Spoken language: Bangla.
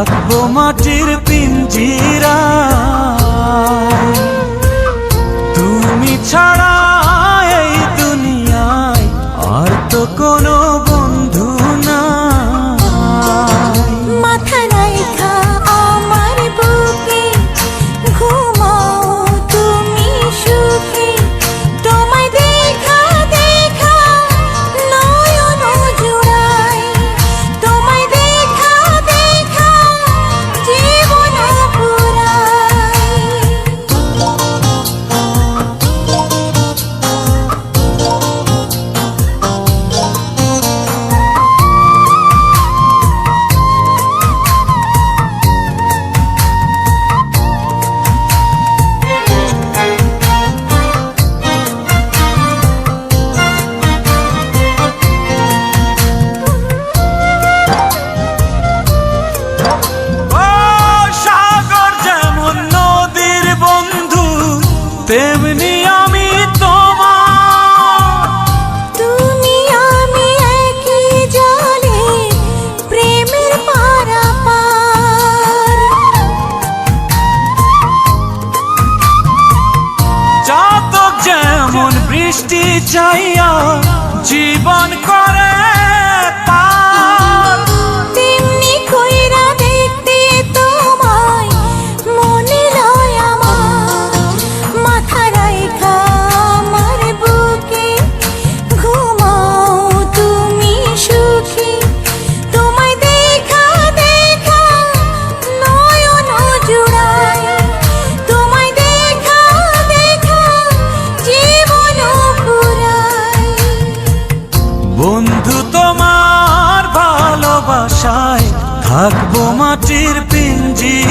থাকবো মাটির পিঞ্জিরায়। তুমি ছাড়া এই দুনিয়ায় আর তো কোনো বন্ধু নাই। মাথা রাইখা আমার বুকে ঘুমাও তুমি সুখে, তোমায় দেখা দেখা নয়ন জুড়াই, তোমায় দেখা দেখা জীবন পুরাই। তেমনি আমি তোমার, তুমি আমি একই জলে প্রেমের পারাপার। চাতক যেমন বৃষ্টি চাইয়া জীবন করে পার, তেমনি কইরা দেখতে তোমায় মনে লয় আমার। মাথা রাইখা আমার বুকে ঘুমাও তুমি সুখী, তোমায় দেখা দেখা নয়ন জুড়াই, তোমায় দেখা দেখা জীবন পুরাই। বন্ধু তোমার ভালোবাসায় থাকবো মাটির পিঞ্জিরায়।